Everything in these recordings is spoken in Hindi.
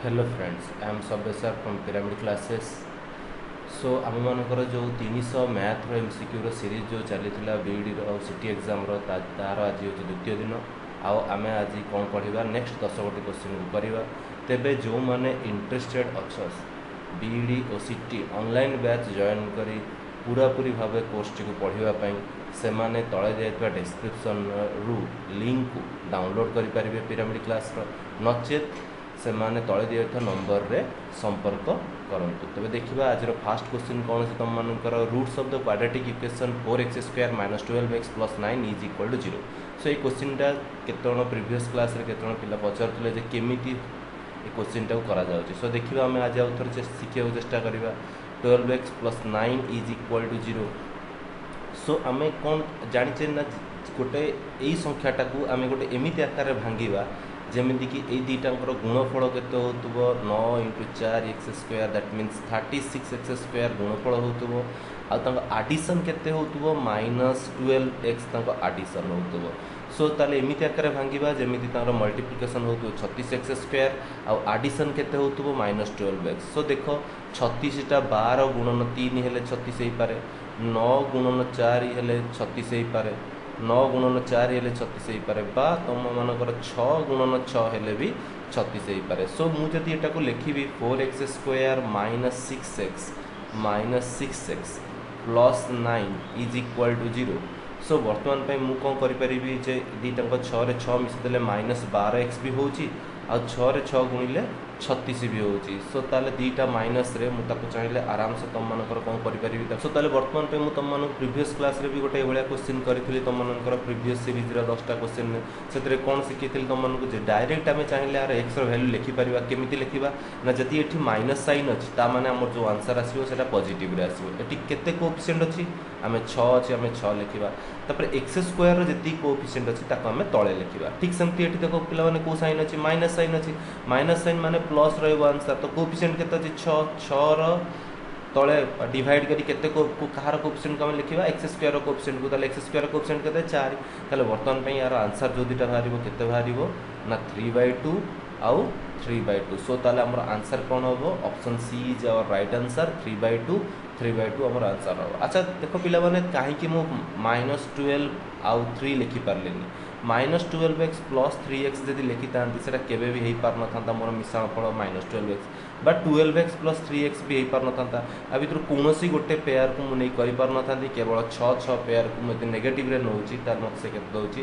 Hello friends, I am Sabya sir from pyramid classes. So आम मानकर जो 300 मैथ एमसीक्यू सीरीज जो चली बीईडी सिटी एग्जाम तार आज हूँ द्वितीय दिन। आम आज कौन पढ़ा नेक्स्ट 10 गोटी क्वेश्चन को करवा। तेबे जो मैंने इंटरेस्टेड अच्छस बीईडी और सिटी ऑनलाइन बैच जॉइन करी पूरापूरी भाव कोर्स टी पढ़ापी से माने तले दिया डिस्क्रिप्शन रु लिंक को डाउनलोड करेंगे पिरामिड क्लास नचेत से माने तले दिया नंबर रे संपर्क करंतु। तबे देखिबा आज फास्ट क्वेश्चन कौन से तुम मानकर roots of the quadratic equation 4x² - 12x + 9 = 0। So ये क्वेश्चनटा केतण प्रीवियस क्लास रे केतण पिला पचारथिले जे केमिति ये क्वेश्चनटा करा जाउची। सो देखिबा हम आज आउथर शिखिया चेष्टा करिबा 12x + 9 = 0। सो आमे कौन जानिचे ना गोटे यही संख्याटा को आमे गोटे एमिति आकार रे भांगिबा जमीक ये दुईटाकर गुणफल के 9 × 4x² दैट मीन्स 36x² गुणफल हो आडिशन के -12x आडिशन हो। सो ताले एमिति आकार भांगिबा जमीती मल्टीप्लिकेशन हो 36x² आडिशन के -12x। सो देख 36टा 12 गुणन 3 हेले 36 हो पारे, 9 गुणन 4 हेले 36 हो पारे, 9 गुणन 4 हेले 36 हो पारे, बा तुम मानकर 6 गुणन 6 हेले भी 36 हो पारे। सो मुझे यहाँ को लिखी 4x² - 6x + 9 = 0। सो बर्तमान पे मु कौन करी जे दीटा 6 रे 6 मिसदेले -12x भी होची आ 6 रे 6 गुणिले 36 भी होची। सो ताले दीटा माइनस रे मु ताको चाहिए आराम से तुम मानकर कौन करी। सो ताले बर्तमान पे मु तुम मान प्रीवियस क्लास रे भी गोटे भाया क्वेश्चन करी तुम मानकर प्रीवियस सीरीज रे 10टा क्वेश्चन से कौन शिखी तुम मानक जे डायरेक्ट आम चाहिए यार एक्स वैल्यू लिखिपर केमी लिखा ना जदि ये माइनस साइन अच्छी ताने आम जो आंसर आसो पॉजिटिव रे आसो। ये केते कोएफिशिएंट अच्छी आम 6 अच्छी आम 6 लिखा तापर x² जी कोएफिशिएंट अच्छी आम तले लिखा। ठीक सेमती ये देख पे कौ साइन अच्छी माइनस साइन अच्छी माइनस साइन माने प्लस रंसर तो कोएफिशिएंट के 6 तले डिवाइड करी कहार कोएफिशिएंट को लिखा x² कोएफिशिएंट को x² कोएफिशिएंट के 4 ताले बर्तमान पे यार आंसर जो दुटा बाहर के बाहर ना 3/2 आउ 3/2। सो ताले हमर आंसर कौन हम option c is our right answer 3/2 हमर आंसर हम। अच्छा देख पिला माने कहीं मु -12 आउ 3 लिखि पारलेनी -12x + 3x जदि लिखि तांती सेटा केबे भी हेई पार न थांता मोर मिश्रण फल -12x बा 12x + 3x भी हेई पार न थांता। आ भितर कोनोसी गोटे पेयर को मु नै करि पार न थांती केवल 6 पेयर को मते नेगेटिव रे नउची तार मत से केते दोची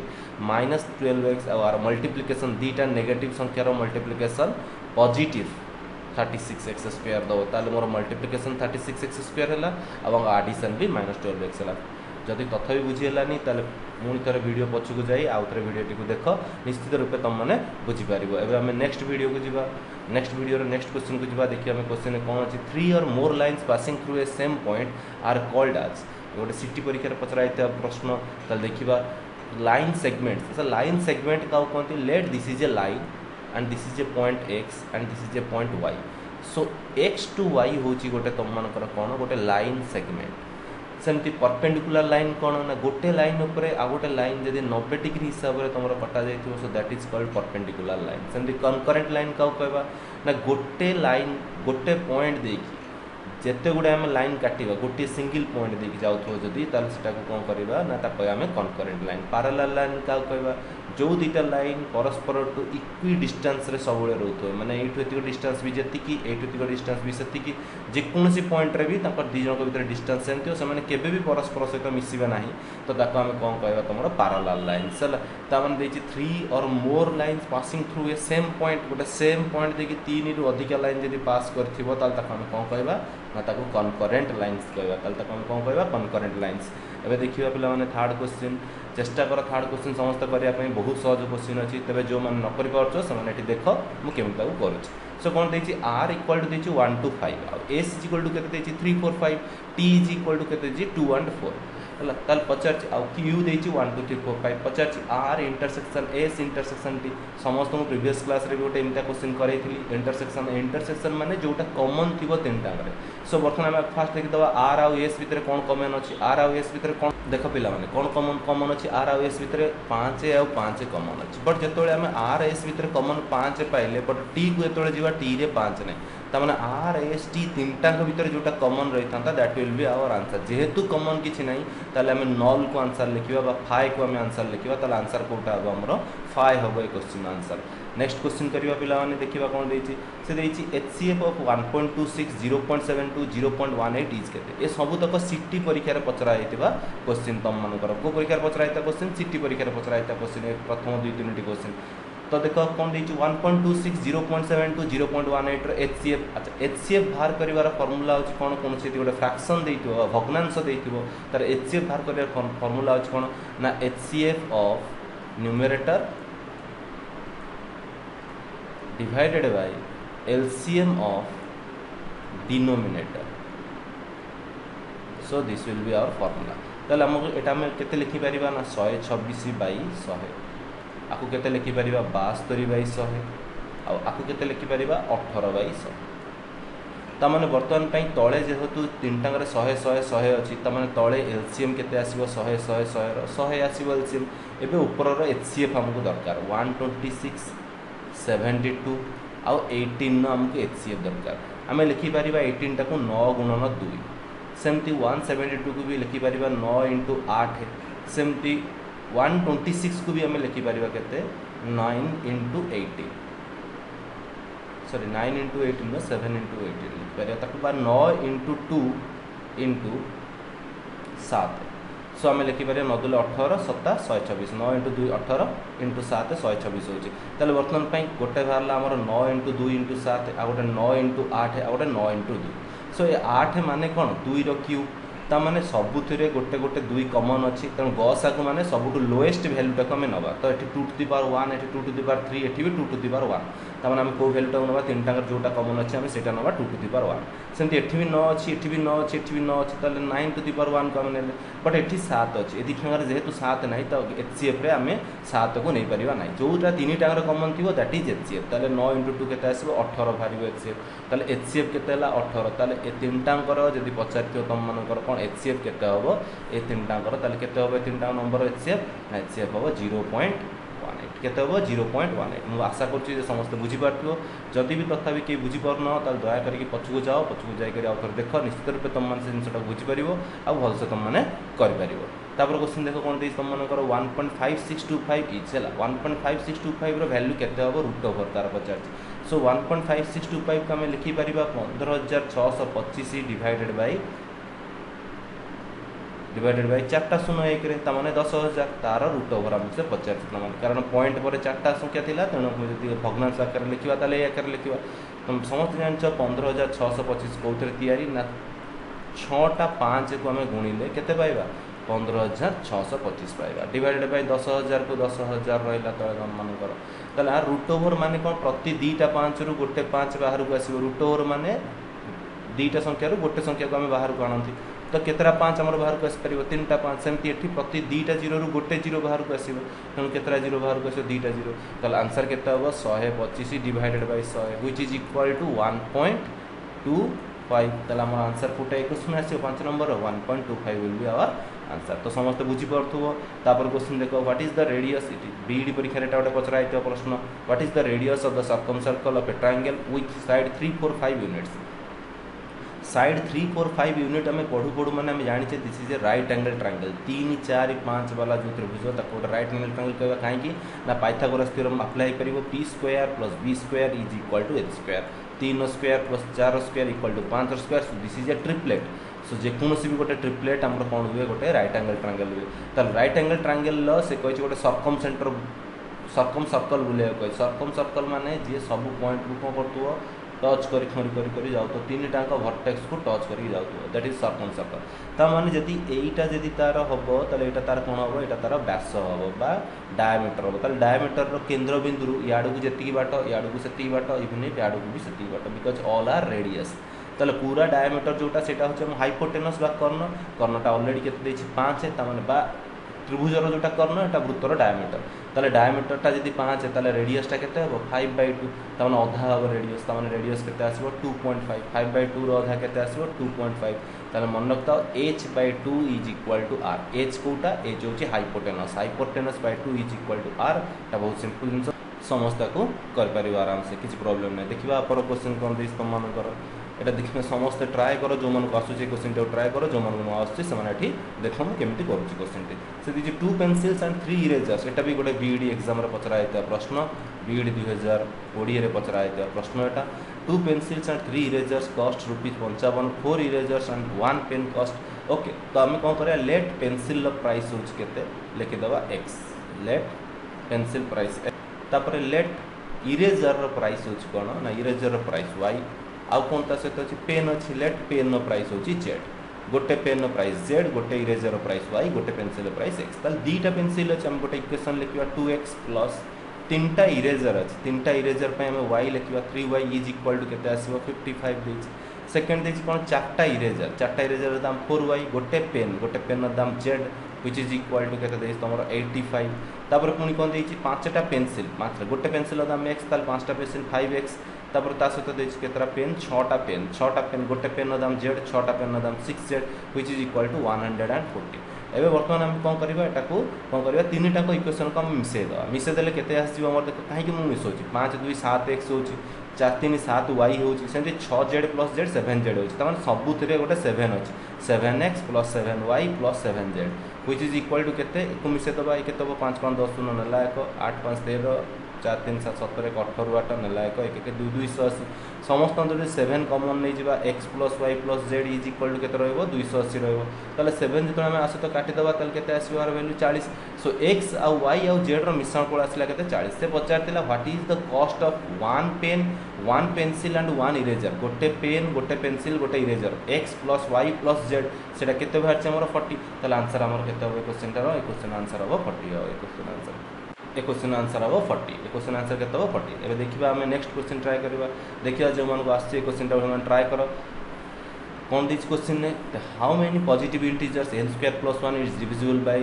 -12x आर मल्टीप्लिकेशन दीटा नेगेटिव संख्या रो मल्टीप्लिकेशन पॉजिटिव 36x² दो ताले मोर मल्टीप्लिकेशन 36x² है और आडिशन भी -12x है। जदि तथा भी बुझीगलानी ताले पुणी थे वीडियो पछक जाई आउ थे वीडियो को देख निश्चित रूपे तुम मैंने बुझीपार। एवं आम नेक्स्ट वीडियो को जीवा नेक्स्ट वीडियो नेक्स्ट क्वेश्चन को जीवा देखिए आम क्वेश्चन कौन अच्छी 3 और more lines passing through a same point are called आज गोटे सिटी परीक्षा पचरा प्रश्न ताले देखिबा लाइन सेगमेंट। लाइन सेगमेंट का कहते let this is a line and this is a point x and this is a point y। So x to y हूँ गोटे तुम मानकर कौन गोटे लाइन सेगमेंट सेमती परपेंडिकुलर लाइन कौन ना गोटे लाइन उपरे आ गोटे लाइन जब 90 डिग्री हिसाब से तुम कटा जाइए so that is called perpendicular line. सेमती कनकरेंट लाइन क्या कहवा ना गोटे लाइन गोटे पॉइंट देखी जिते गुड़े आम लाइन काटिबा गोटे सिंगल पॉइंट देखी जाऊँ जदि सेटा कौन करवा ना आम कनकरेंट लाइन। पैरेलल लाइन क्या कहवा जो दुईटा लाइन परस्पर टू इक्वी डिस्टेंस रे सब रोथे माने ये डिस्टेंस भी जी ये डिस्टेंस भी से जेकोसी पॉइंट रे भी दी जन भर डिस्टेंस सेमती से केबे भी परस्पर सहित मिसबे ना तो आम कौन कहवा तुम पैरेलल लाइन्स है। तामान 3 और more lines passing through a same point गोटे सेम पॉइंट देखिए 3 रु अधिक लाइन जब पास कर आम कौन कहवा ना कनकरेंट लाइन्स कहवा आम कौन कहवा कनकरेंट लाइन्स। एवं देखिए पे थर्ड क्वेश्चन चेष्टा कर थर्ड क्वेश्चन समस्त करने बहुत सहज क्वेश्चन अच्छी तेज जो मैंने न कर देख मुझे करुँ। सो कौन देखिए r = 1 to 5 S = 3 4 5 t = 2 and 4। है पचार आउ क्यू देती 1 2 3 4 5 पचार R intersection S intersection T समस्त को प्रीवियस क्लास रे गोटे एमता क्वेश्चन कराई इंटरसेक्शन इंटरसेक्शन माने जोटा कॉमन थी तीन टाइम सो बर्तमान आम फास्ट लिखिदे आर आउ एस भितर कौन कॉमन अच्छी आर आउ एस भितर कौन देख पिला माने कौन कॉमन कॉमन अच्छी आर आउ एस भितर 5 आउ 5 कॉमन अच्छी बट जिते आम आर एस भितर कॉमन 5 पाइले बट टी को जो जीवा टी रे 5 नहीं तमाने आर एस टी तीन टाक भितर जोटा कॉमन रही था that will be our answer जेहेतु कॉमन किसी ना ताले आम नल को आंसर लिखा फाइ को आम आंसर लिखा ताले आंसर कोटा हम आमर फाइ हम ये क्वेश्चन आंसर नेक्स्ट क्वेश्चन करवा पिला माने देखिबा कोन देछि से देछि एचसीएफ ऑफ 1.26 0.72 0.18 इज केते ए सब तक सीटी परीक्षा रे पचरा हेतिबा क्वेश्चन तम मानकर को परीक्षा रे पचरा हेता क्वेश्चन सीटी परीक्षा रे पचरा हेता क्वेश्चन प्रथम 2-3 क्वेश्चन तो देखो कौन देछि 1.26 0.72 0.18 रो एचसीएफ अच्छा एचसीएफ बाहर करिवार फार्मूला होछि कोन कोन से गोटे फ्रैक्शन देइतो भग्नांश देइतो तर एचसीएफ बाहर करिवार फार्मूला होछि कोन ना HCF of numerator divided by LCM of denominator so this will be our formula ताले हमको एटा में केते लिखि परिबा ना 126 बाई 100 आकु केते लिखि परिबा 72 बाई 100 आ आकु केते लिखि परिबा 18 बाई 100 ता माने वर्तमान पई तळे जेहेतु तीन टांगरे 100 100 100 अछि ता माने तळे LCM केते आसीबो 100 100 100 रो 100 आसीबो LCM एबे ऊपर रो HCF हमको दरकार 126 72 आउ 18 आमको एचसीएफ दरकार आम लिखिपर 18 टाक 9 गुणन 2 सेमती 172 को भी लिखिपर 9 × 8 सेमती 126 को भी आम लिखिपर के 9 × 18 सॉरी 9 × 18 न 7 × 18 लिखिपर ताकू 9 × 2 × 7 सो आम लिखिपर 9 2 18 7 126 9 × 2 18 × 7 126 होची ताले वर्तमान पई गोटे बाहरला हमर 9 × 2 × 7 आ गोटे 9 × 8 आ गोटे 9 × 2 सो ये 8 माने कोन 2 रो क्यूब ता माने सबुथिरे गोटे गोटे 2 कॉमन अछि तन गसा को माने सबुटु लोएस्ट वैल्यू टाको हम नबा तो एठी 2 टू द पावर 1 एठी 2 टू द पावर 3 एठी भी 2 टू द पावर 1 ता माने हम को वैल्यू टाको नबा तीन टाकर जोटा कॉमन अछि हम सेटा नबा 2 टू द पावर 1 सेंति एठी भी 9 अछि एठी भी 9 अछि एठी भी 9 अछि ताले 9 टू द पावर 1 को हम नेले बट एठी 7 अछि एदि ठंगार जेहेतु 7 नाही तो एचसीएफ रे हमें 7 को नै परिबा नाही जोटा तीन टाकर कॉमन थिबो दैट इज एचसीएफ ताले 9 × 2 केते आसीबो 18 भारिबो एचसीएफ ताले एचसीएफ केते हला 18 ताले ए तीन टाकर जदि पचारथियो तम मानकर कोन एचसीएफ केते हबो ए तीन टाकर ताले केते हबो तीन टाकर नंबर एचसीएफ एचसीएफ हबो 0.18 केते हबो 0.18 मु आशा करछि जे समस्त बुझि पारथियो जदि भी तथापि के बुझि परन ताल दया करी पछुको जाओ पछुको जाय करी आउथर देखो निश्चित रूप तुम मन से जिनसटा बुझि परिबो आ भल से तुम माने करि परिबो तापर क्वेश्चन देखो कोन देइ तुम मानकर 1.5625 इज हला 1.5625 रो वैल्यू केते हबो रूट ओवर तार पचार सो 1.5625 का में लिखि परिबा 15625 डिवाइडेड बाय 4टा शून्य 1 रे ता माने 10000 तार रूट ओवर हमसे पचार माने कारण पॉइंट पर 4टा संख्या थिला तेणु यदि भग्नांश आकार लिखिबा ताले ए आकार लिखिबा तुम समस्त जानछ 15625 कोथरे तयारी ना 6टा 5 को हमें गुणिले केते पाइबा 15625 पाइबा डिवाइडेड बाय 10000 को 10000 रहला त हम मानकर ताले आ रूट ओवर माने कोन प्रति 2टा 5 रु गोटे 5 बाहर को आसीबो रूट ओवर माने 2टा संख्या रु गोटे संख्या को हमें बाहर को आनंती तो केतरा 5 हमर बाहर को आसी परिबो 3टा 5 सेमती एठी प्रति 2टा 0 रु गोटे 0 बाहर को आसीबो तन केतरा 0 बाहर को आसी 2टा 0 तल आंसर केता होबो 125 divided by 100 which is equal to 1.25 तल हमर आंसर फुटे क्वेश्चन आसी 5 नंबर 1.25 विल बी आवर आंसर तो समस्त बुझी पड़थुबो तापर क्वेश्चन देखो व्हाट इज द रेडियस इट बीडी परीक्षा रेटा गोटे पचरा आइतो प्रश्न what is the radius of the circumcircle of a triangle with side 3 4 5 units side 3 4 5 unit हमें पढ़ू पढ़ू मैंने हमें जानी this is A right angle triangle 3 4 5 वाला जो त्रिभुज ताको राइट एंगल ट्रायंगल कहबा काहे ना पाइथागोरस थ्योरम अप्लाई करिवो p square plus b square is equal to h square 3 square plus 4 square equal to 5 square so this is a triplet so जेकोसी भी गोटे ट्रिपलेट हमर कोन हुए गोटे राइट एंगल ट्रायंगल हुए त राइट एंगल ट्रायंगल ल से कहै छै गोटे सर्कम सर्कल बुले कहै सर्कम सर्कल माने जे सब पॉइंट को कोन करतुओ टच करी जाओ तो तीन टाक भर्टेक्स को टच करी जाओ दैट इज सर्कम सर्कल ता माने जदि एटा जदि तार हबो तले एटा तार कोन हबो एटा तार व्यास हबो बा डायमीटर हबो तले डायमीटर रो केंद्र बिंदु याडू को जेतिकी बाट याडू को सेतिकी बाट इवन याडू को भी सेतिकी बाट बिकॉज़ ऑल आर रेडियस ताले पूरा डायमीटर जोटा सेटा होचे हाइपोटेनस बा कर्णटा ऑलरेडी केते देछि 5 है तामाने बा त्रिभुजर जोटा कर्ण एटा वृत्तर डायमीटर ताले डायमीटरटा जदि 5 है ताले रेडियसटा केते हो 5/2 तामाने अधा हो रेडियस तामाने रेडियस केते आसीबो 2.5 5/2 रो अधा केते आसीबो 2.5 ताले मन रखता h/2 = r h कोटा h होची हाइपोटेनस by 2 = r ता बहुत सिंपल जिंस समस्त को कर परिवार आराम से किसी प्रॉब्लम नहीं देखिबा पर क्वेश्चन कोन देस तुम मान कर एटा देखिबा समस्त ट्राई करो जो मन को आसुचे क्वेश्चन टे ट्राई करो जो मन को आसुचे से माने एठी देखो केमिति करूची क्वेश्चन टे से दिज 2 पेंसिल्स एंड 3 इरेजर्स एटा भी गोटे बीईडी एग्जाम रे पचरा आइता प्रश्न बीईडी 2020 रे पचरा आइता प्रश्न एटा 2 pencils and 3 erasers cost ₹55 4 erasers and 1 pen cost okay तो हम कोन करे लेट पेंसिल प्राइस होच केते लिखि दबा x लेट पेंसिल प्राइस तापर लेट इरेजर प्राइस होच कोन ना इरेजर प्राइस y आउ कौन ता सहित अच्छी पेन अच्छी लेट पेन प्राइस होची जेड गोटे पेन प्राइस जेड गोटे इरेजर प्राइस वाई गोटे पेंसिल प्राइस एक्स ताल दीटा पेंसिल अच्छे हम गोटे इक्वेशन लिखिबा 2x प्लस तीनटा इरेजर अच्छे तीनटा इरेजर पे हम y लिखिबा 3y = केते आसीबो 55 देछि सेकंड देछि कोन चारटा इरेजर दाम 4y गोटे पेन दाम z which is equal to केते देछि तमरो 85 तापर पुनी कोन देछि पांचटा पेंसिल पांच गोटे पेंसिल दाम x ताल पांचटा पेंसिल 5x तापर ता सहित देछि केतरा पेन छटा पेन गोटे पेन दाम z छटा पेन दाम 6z which is equal to 140 एबे वर्तमान हम कोन करबा एटा को कोन करबा तीनटा को इक्वेशन को हम मिसे देले केते आसी हमर देखो काहे कि मु मिसोची 5 2 7x होची 4 3 7 y होची सेंति 6z + z 7z होची त माने सबुतरे गोटे 7 अछि 7x + 7y + 7z which is equal to केते को मिसे दबा केते 5 5 10 न नला 1 8 5 13 4 3 7 17 18 8 नला 1 1 2 280 समस्त अंदर 7 कॉमन नै जिबा x + y + z = केते रहबो 280 रहबो ताले 7 जतो हम आसे तो काटी दबा ताले केते आसीबो आर वैल्यू 40 सो x आ y आ z रो मिश्रण कोड आसला केते 40 से पचारतिला what is the cost of one pen one pencil and one eraser गोटे पेन गोटे पेंसिल गोटे इरेजर x + y + z सेटा केते बाहर छ हमर 40 ताले आंसर हमर केते होबे क्वेश्चन रो क्वेश्चन आंसर होबो 40 हो question answer A question answer हम 40 ए क्वेश्चन आंसर केते हो 40 एबे देखिबा हम नेक्स्ट क्वेश्चन ट्राई करबा देखिबा जो मन को आछे क्वेश्चन टा हम ट्राई करो कौन दिस क्वेश्चन ने how many positive integers n² + 1 is divisible by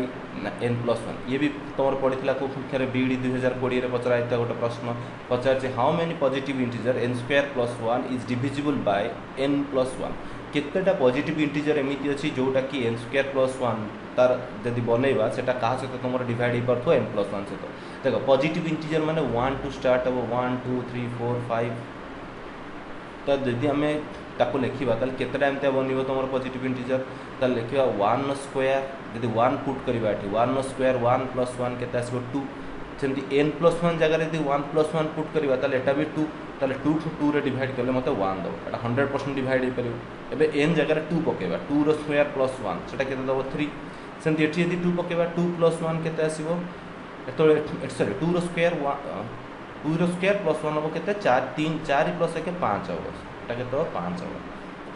n + 1 ये भी तोर पडितला को परीक्षा रे बीडी 2020 रे पचरा आइता गोटे प्रश्न पचार छै how many positive integer n² + 1 is divisible by n + 1 केतेटा पॉजिटिव इंटीजर एमिति अछि जोटा कि n² + 1 तार जदि बनेबा सेटा कहा से तुमर डिवाइड ही परथो n + 1 से तो देखो पॉजिटिव इंटीजर माने 1 टू स्टार्ट हो 1 2 3 4 5 तो जदि हमें ताको लिखिबा ताल केतेटा एमते बनिबो तुमर पॉजिटिव इंटीजर ताल लिखिबा 1² जदि 1 पुट करिबा एठी 1² 1 + 1 केते आसीबो 2 सेमति n + 1 जगह रे 1 + 1 पुट करिबा ताल एटा भी 2 ताले 2 को 2 रे डिवाइड करले मते 1 दो एटा 100% डिवाइड हे परिबो एबे n जगह रे 2 पकेबा 2 रो स्क्वायर + 1 सेटा केते दबो 3 सेमति एठी यदि 2 पकेबा 2 + 1 केते आसीबो एतो सॉरी 2 रो स्क्वायर 1 हो केते 4 3 4 + 1 5 हो एटा केते 5 हो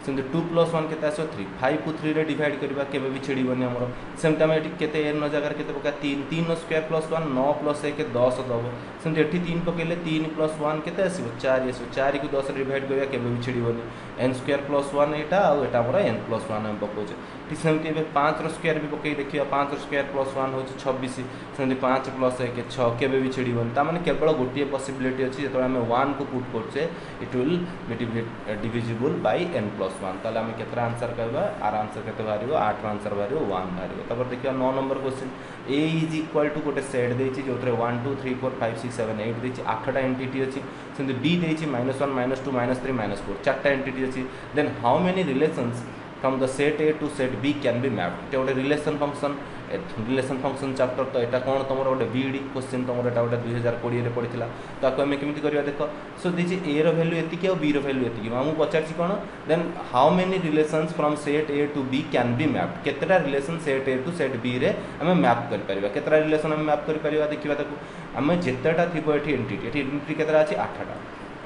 सेमति 2 + 1 केते आसो 3 5 को 3 रे डिवाइड करबा केबे भी छेड़ीबनी हमरो सेमति हम एठी केते n जगह केते पका 3 3 रो स्क्वायर + 1 9 + 1 10 दबो सेमति एठी 3 पकेले 3 + 1 केते आसीबो 4 आसीबो 4 को 10 रे डिवाइड करबा केबे भी छेड़ीबनी n² + 1 एटा आ एटा हमरो n + 1 हम पकोचे ठीक सेमति एबे 5 रो स्क्वायर भी पके देखिया 5 रो स्क्वायर + 1 होची 26 सेमति 5 + 1 6 केबे भी छेड़ीबनी ता माने केवल गोटिए पॉसिबिलिटी अछि जेतो हम 1 को पुट करछे it will be divisible by n + 1 ताले हम केतरा आंसर करबा आर आंसर केते बारिबो 8 रो आंसर बारिबो 1 बारिबो तबर देखिया 9 नंबर क्वेश्चन a = गोटे सेट देछि जोतरे 1 2 3 4 5 6 7 8 देछि 8टा एंटिटी अछि सेमति b देछि -1 -2 -3 -4 चारटा एंटिटी अछि then how many relations from the set A to set B can be mapped एटा गोटे रिलेशन फंक्शन चैप्टर तो एटा कोन तमरो गोटे बीडी क्वेश्चन तमरो एटा गोटे 2020 रे पढितला ताको हम केमिति करिया देखो सो दिस A रो वैल्यू एतिकी और B रो वैल्यू एतिकी मामु पचारछि कोन then how many relations from set A to B can be mapped केतेटा relation set A to set B रे हम मैप कर परिबा केतेटा रिलेशन हम मैप कर परिबा देखिबा ताको हम जेतेटा थिबो एठी एंटिटी केतेटा अछि 8टा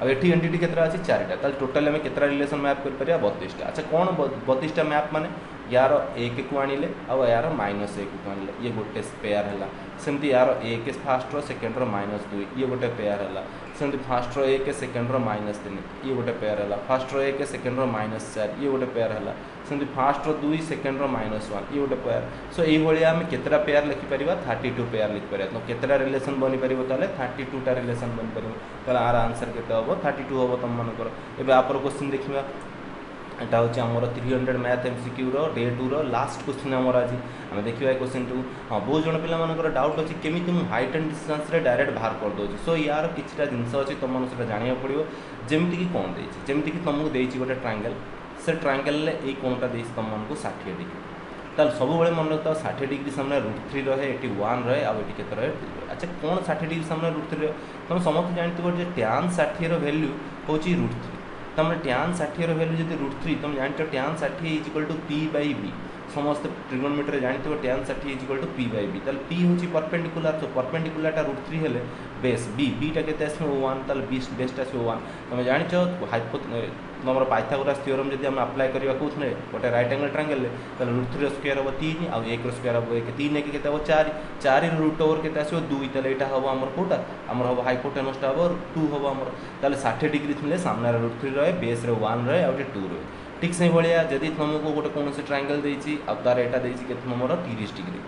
अब एठी एंटिटी केतरा अछि 4टा ताल टोटल हमें केतरा रिलेशन मैप कर परिया 32टा अच्छा कोन 32टा मैप माने यार एक को आनिले आउ यार माइनस एक को आनिले ये गोटे पेयर है सेमती यार एक फास्ट सेकेंड -2 ये गोटे पेयर है सेमती फास्ट एक सेकेंड -3 ये गोटे पेयर है फास्ट एक सेकेंड -4 ये गोटे पेयर है सेमती फास्ट 2 सेकेंड -1 ये गोटे पेयर सो ये आम केतटा पेयर लिखिपर 32 पेयर लिखिपर तो केतटा रिलेसन बनी पार 32टा रिलेसन बनी पार आर आंसर के 32 हम तुम मनकर एवं आपर क्वेश्चन देखा एटा हूँ आमर 300 math MCQ day 2 last question आमर आज आम देखा क्वेश्चन टू हाँ बहुत जन पे डाउट अच्छी केमी मुझे हाइट एंड डिस्टेंस रे डायरेक्ट बाहर कर दूसरी सो यार किसी जिनस अच्छी तुम से जाना पड़ो जमीक कौन जमीक तुमको देती गोटे ट्रायंगल से ट्रायंगल ये कौनटा तुमको 60 डिग्री ताल सब मन रखता 60 डिग्री सामने √3 रहे ये 1 रहे आउ ये के रहे 2 रहे अच्छा कौन 60 डिग्री सामने √3 रहे तुम समस्त जानते tan 60 वैल्यू हूँ √3 तुम tan 60 वैल्यू जब √3 तुम जानते tan 60 = p/b समस्त ट्रिगोनोमेट्री जानते tan 60 = p/b ताल p हूँ परपेंडिकुलर तो परपेंडिकुलरटा √3 हेले बेस बीटा के 1 ताल बेसटा 1 तुम जान तुम पाइथागोरस थ्योरम जब हम अप्लाई करवा कौन गोटे राइट एंगल ट्रायंगल √3 स्क्वायर हम 3 आउ 1 स्क्वायर हम 1 3 1 के 4 4 √ओवर के 2 ताले यहाँ हम आमर कौटा आमर हम हाइपोटेनसटा हम 2 हम आमर ताले 60 डिग्री थे सामने √3 रहे बेस 1 रहे आउ 2 रहे ठीक से भाया जदि तुमको गोटे कौन से ट्रायंगल देती तार यहाँ देती तुम 30 डिग्री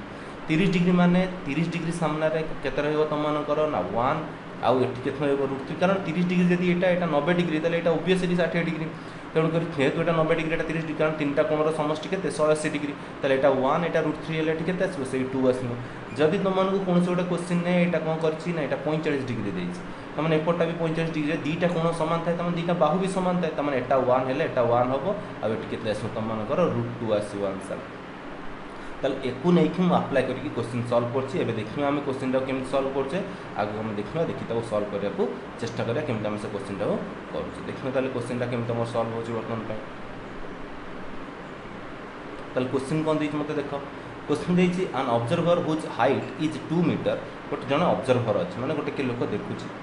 30 डिग्री माने 30 डिग्री सामने के तुम मनकर ना 1 आउ ये √3 कारण 30 डिग्री जब यहाँ 90 डिग्री तो यहाँ ओबियसली 60 डिग्री तेणुक जेहतु यहाँ 90 डिग्री 30 डिग्री कारण 3टा कोणर समष्टि के 180 डिग्री तो यहाँ 1 यहाँ √3 हेल्ले के आसो से 2 आसो जदि तुमको कौन गोटे क्वेश्चन ने यहाँ कौन कर 45 डिग्री देती तमें एपटा भी 45 डिग्री 2टा कोण सामान थाए तुम 2टा बाहु भी सामान थाए तुम यहाँ 1 हेल्ले 1 हम आउ ये आसो तुम मनकर √2 आसो आंसर ताल एकू नहीं मुझे अप्लाई करके क्वेश्चन सॉल्व कर देखिए आम क्वेश्चन टाक केमी सॉल्व करछे आगे हम देखिए देखी सॉल्व करने को चेष्टा करें केमी आम से क्वेश्चन टाक करुचे देखिए ताल क्वेश्चन टा केमी तुम सॉल्व हो बर्तमान ताल क्वेश्चन कौन देती मत देख क्वेश्चन देती an observer whose height is 2 metre गोटे जन ऑब्जर्वर अच्छे मैंने गोटे लोक देखुची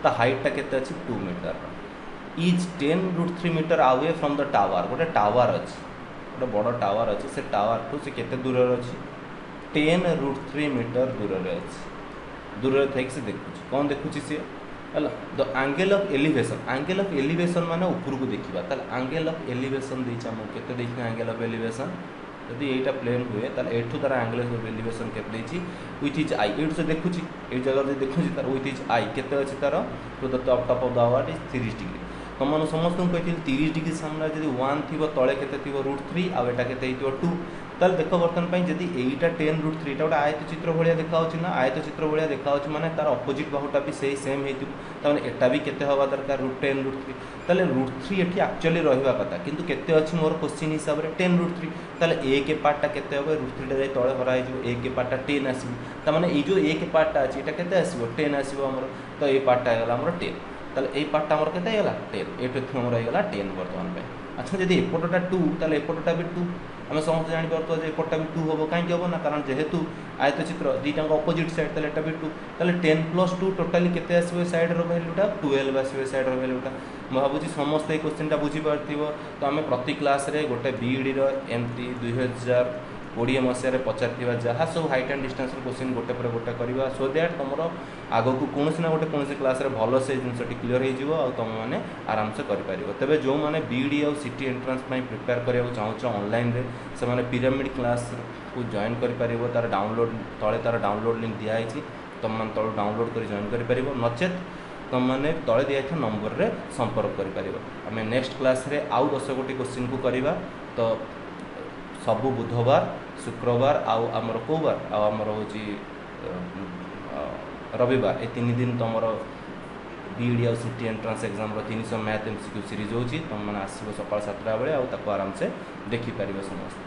ता हाइटा के 2 metre is 10√3 metre away from the tower गोटे टावर अच्छी गोटे बड़ टावर अच्छे से टावर ठू से केते दूर अच्छी 10√3 मीटर दूर अच्छी दूर थी से देखुची कौन देखुची सी है द एंगल ऑफ एलिवेशन माने ऊपर को देखा ताल एंगल ऑफ एलिवेशन देछा हम केते देखिए एंगल ऑफ एलिवेशन यदि यहाँ प्लेन हुए ताल एठू तार एंगल ऑफ एलिवेशन केते देछि विथ इज आई एठू से देखुची ए जगह जे देखुची तार विथ इज आई केते अछि तार to the top of the tower is 30 degree तुम समस्त कही 30 डिग्री सामने जब 1 थी तले के √3 आउ एटा के 2 ताल देख बर्तमान जब यहीटा 10√3 गोटे आयत चित्र भाया देखा ना आयत चित्र भाया देखा माने तार अपोजिट बाहुटा भी से सेम हो एटा भी केते हवा दरकार √10√3 ताले √3 ये एक्चुअली रहा कथा किंतु केते अच्छी मोर क्वेश्चन हिसाब से 10√3 ताले ए के पार्टा केते होबे √3 टा तले हरा ए के पार्टा 10 आसो ताने ये जो ए के पार्टा अच्छी एटा केते आसो 10 आसो हमर तो ये पार्टा है हमर 10 ताले ये पार्टा हमर केते हैला 10 एटू हमर हैला 10 वर्तमान पे अच्छा जब एपटा 2 ताले एपटा भी 2 आम समस्त जापर एपटा भी 2 हम कहीं हम ना कारण जेहेतु आयत चित्र दुईटा अपोजिट साइड ताले एटा भी 2 ताले 10 + 2 टोटाली केते आसो साइड रो वैल्यूटा 12 आसो साइड रो वैल्यूटा मैं भावुँ समस्त ये क्वेश्चन बुझी पार्थिव तो आम प्रति क्लास रे गोटे बीईडी रो एमती 2020 मसीह पचार जहाँ सब हाइट एंड डिस्टेंस क्वेश्चन गोटे पर गोटे करवा सो दैट तुम आग को कौन ना गोटे कौन क्लास रे भल से जिनस क्लीयर हो तुम मैंने आराम से कर तेज जो मैंने बीईडी और सिटी एंट्रांस प्रिपेयर करने चाहूँ ऑनलाइन रे से मैंने पिरामिड क्लास को जॉइन कर तार डाउनलोड तले तार डाउनलोड लिंक दिखाई तुम मैंने तल डाउनलोड कर जॉइन कर नचेत तुम मैंने तले दिखाई नंबर रे संपर्क कर आम नेक्स्ट क्लास रे आउ 10 गोटी क्वेश्चन को करवा तो सबु बुधवार शुक्रवार आमर कौ बार आमर हूँ रविवार ये 3 दिन तुम बीईडी और city entrance exam 300 math MCQ series होची तुम मैंने आसो सकाल 7टा बेले आराम से देखिपार समस्त।